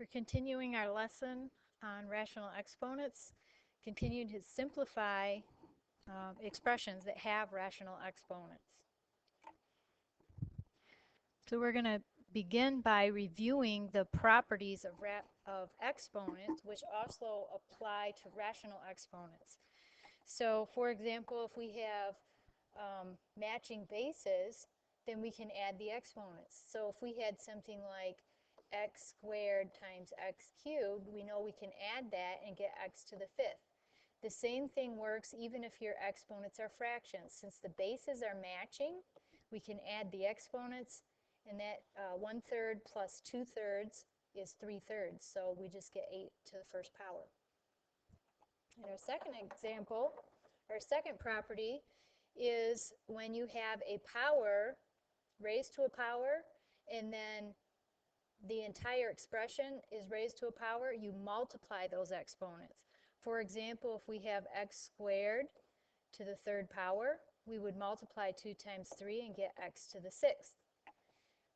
We're continuing our lesson on rational exponents, continuing to simplify expressions that have rational exponents. So we're going to begin by reviewing the properties of exponents, which also apply to rational exponents. So for example, if we have matching bases, then we can add the exponents. So if we had something like x squared times x cubed, we know we can add that and get x to the fifth. The same thing works even if your exponents are fractions. Since the bases are matching, we can add the exponents, and that 1/3 plus 2/3 is 3/3. So we just get 8 to the first power. And our second example, our second property, is when you have a power raised to a power and then the entire expression is raised to a power, you multiply those exponents. For example, if we have x squared to the third power, we would multiply 2 times 3 and get x to the sixth.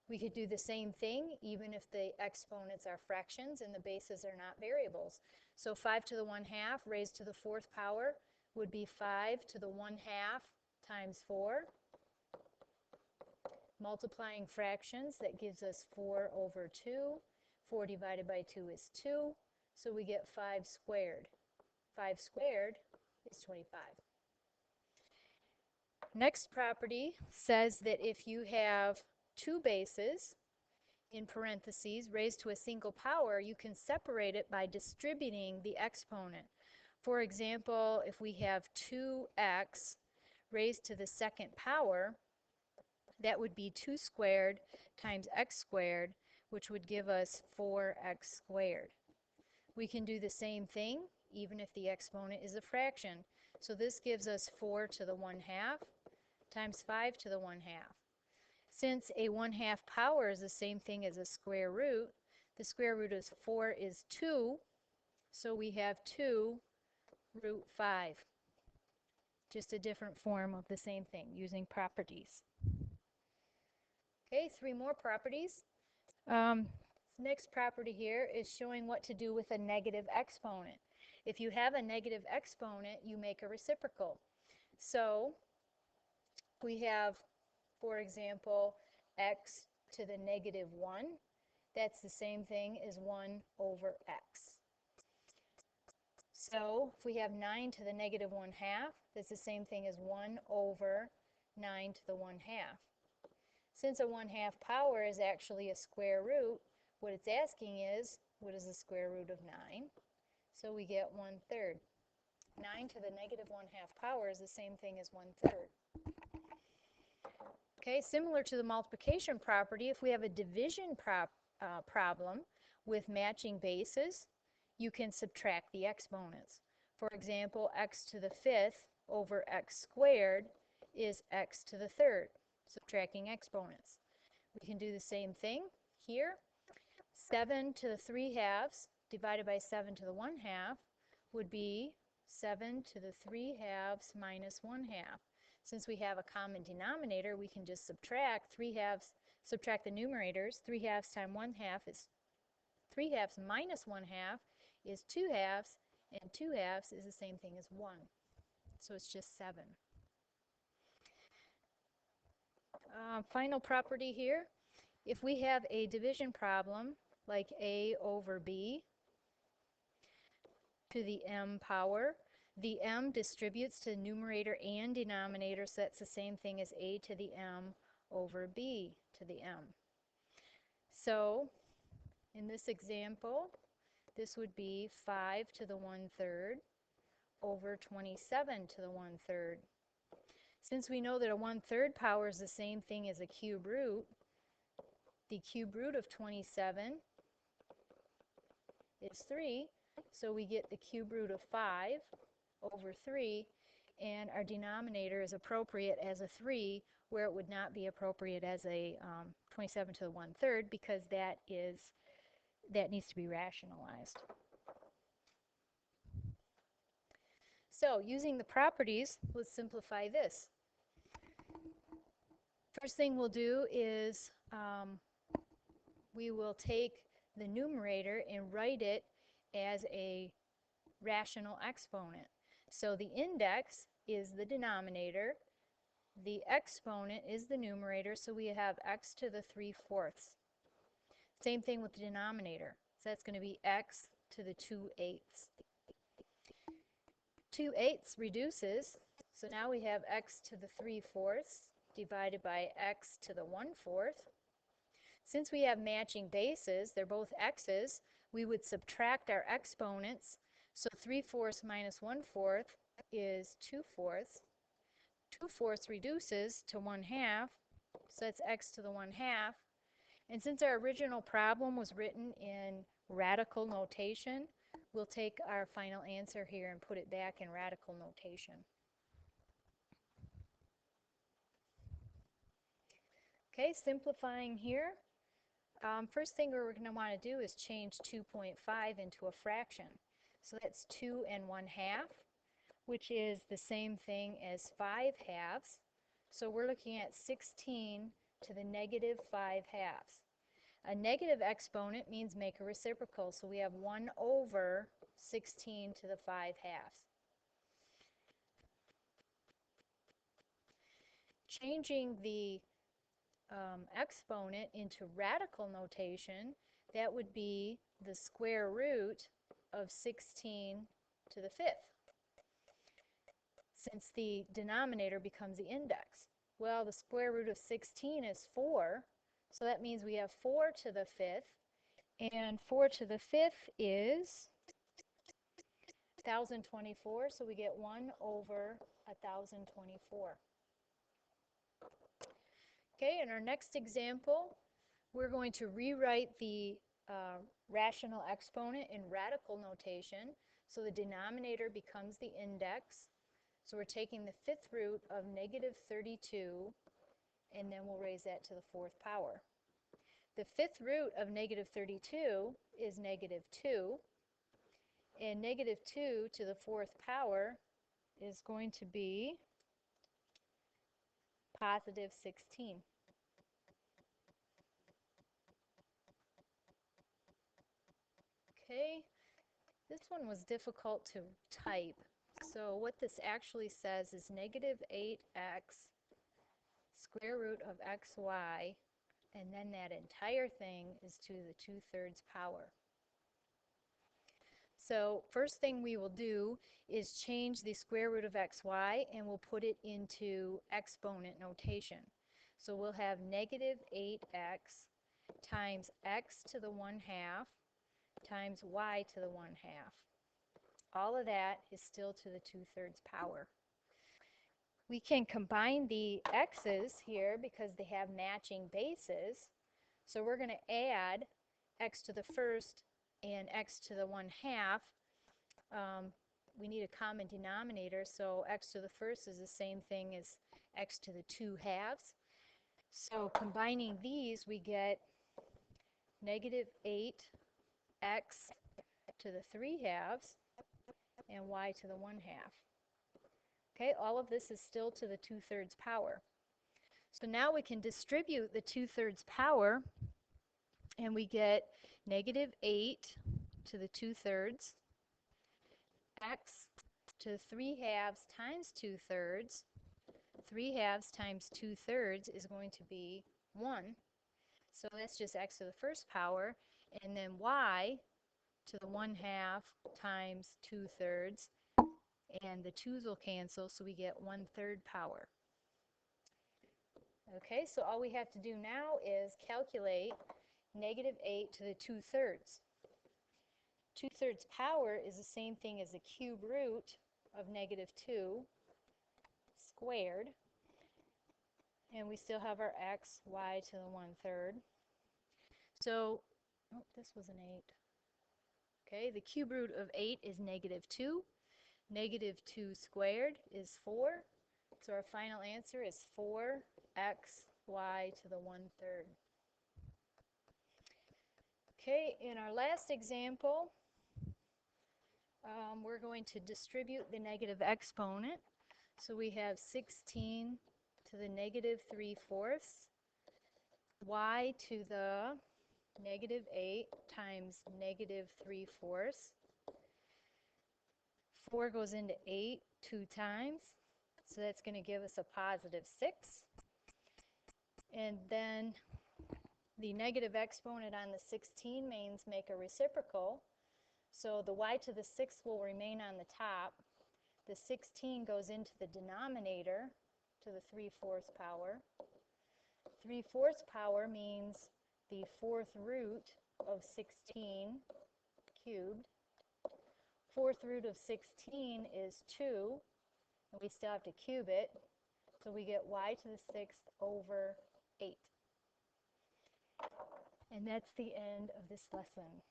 We could do the same thing even if the exponents are fractions and the bases are not variables. So 5 to the 1/2 raised to the fourth power would be 5 to the 1/2 times 4. Multiplying fractions, that gives us 4 over 2. 4 divided by 2 is 2, so we get 5 squared. 5 squared is 25. Next property says that if you have two bases, in parentheses, raised to a single power, you can separate it by distributing the exponent. For example, if we have 2x raised to the second power, that would be 2 squared times x squared, which would give us 4x squared. We can do the same thing even if the exponent is a fraction. So this gives us 4 to the 1/2 times 5 to the 1/2. Since a 1/2 power is the same thing as a square root, the square root of 4 is 2, so we have 2 root 5. Just a different form of the same thing using properties. Okay, 3 more properties. Next property here is showing what to do with a negative exponent. If you have a negative exponent, you make a reciprocal. So we have, for example, x to the negative 1. That's the same thing as 1 over x. So if we have 9 to the negative 1/2, that's the same thing as 1 over 9 to the 1/2. Since a 1/2 power is actually a square root, what it's asking is, what is the square root of 9? So we get 1/3. 9 to the negative 1/2 power is the same thing as 1/3. Okay, similar to the multiplication property, if we have a division problem with matching bases, you can subtract the exponents. For example, x to the fifth over x squared is x to the third, subtracting exponents. We can do the same thing here. 7 to the 3/2 divided by 7 to the 1/2 would be 7 to the 3/2 minus 1/2. Since we have a common denominator, we can just subtract 3/2, subtract the numerators. 3/2 times 1/2 is 3/2 minus 1/2 is 2/2, and 2/2 is the same thing as 1. So it's just 7. Final property here. If we have a division problem like a over b to the m power, the m distributes to numerator and denominator, so that's the same thing as a to the m over b to the m. So in this example, this would be 5 to the 1/3 over 27 to the 1/3. Since we know that a 1/3 power is the same thing as a cube root, the cube root of 27 is 3, so we get the cube root of 5 over 3, and our denominator is appropriate as a 3, where it would not be appropriate as a 27 to the 1/3, because that needs to be rationalized. So using the properties, let's simplify this. First thing we'll do is we will take the numerator and write it as a rational exponent. So the index is the denominator, the exponent is the numerator, so we have x to the 3/4. Same thing with the denominator. So that's going to be x to the 2/8. 2/8 reduces, so now we have x to the 3/4 divided by x to the 1/4. Since we have matching bases, they're both x's, we would subtract our exponents. So 3/4 minus 1/4 is 2/4. 2/4 reduces to 1/2, so that's x to the 1/2. And since our original problem was written in radical notation, we'll take our final answer here and put it back in radical notation. Okay, simplifying here. First thing we're going to want to do is change 2.5 into a fraction. So that's 2 1/2, which is the same thing as 5/2. So we're looking at 16 to the negative 5/2. A negative exponent means make a reciprocal, so we have 1 over 16 to the 5/2. Changing the exponent into radical notation, that would be the square root of 16 to the 5th, since the denominator becomes the index. Well, the square root of 16 is 4, so that means we have 4 to the 5th, and 4 to the 5th is 1,024, so we get 1 over 1,024. Okay, in our next example, we're going to rewrite the rational exponent in radical notation. So the denominator becomes the index. So we're taking the 5th root of negative 32, and then we'll raise that to the 4th power. The 5th root of negative 32 is negative 2, and negative 2 to the 4th power is going to be positive 16. Okay, this one was difficult to type. So what this actually says is negative 8x square root of xy, and then that entire thing is to the 2/3 power. So first thing we will do is change the square root of xy, and we'll put it into exponent notation. So we'll have negative 8x times x to the 1/2 times y to the 1/2. All of that is still to the 2/3 power. We can combine the x's here because they have matching bases. So we're going to add x to the 1st and x to the 1/2. We need a common denominator, so x to the 1st is the same thing as x to the 2/2. So combining these, we get negative 8x to the 3/2 and y to the 1/2. Okay, all of this is still to the 2/3 power. So now we can distribute the 2/3 power, and we get negative 8 to the 2/3, x to 3/2 times 2/3. 3/2 times 2/3 is going to be 1. So that's just x to the 1st power, and then y to the 1/2 times 2/3, and the 2's will cancel, so we get 1/3 power. Okay, so all we have to do now is calculate negative 8 to the 2/3. 2/3 power is the same thing as the cube root of negative 2 squared, and we still have our x, y to the 1/3. So, oh, this was an 8. Okay, the cube root of 8 is negative 2. Negative 2 squared is 4. So our final answer is 4x y to the 1/3. Okay, in our last example, we're going to distribute the negative exponent. So we have 16 to the negative 3/4, y to the negative 8 times negative 3/4. 4 goes into 8 2 times, so that's going to give us a positive 6. And then the negative exponent on the 16 means make a reciprocal, so the y to the 6th will remain on the top. The 16 goes into the denominator to the 3/4 power. 3/4 power means the 4th root of 16 cubed. 4th root of 16 is 2, and we still have to cube it, so we get y to the 6th over 8. And that's the end of this lesson.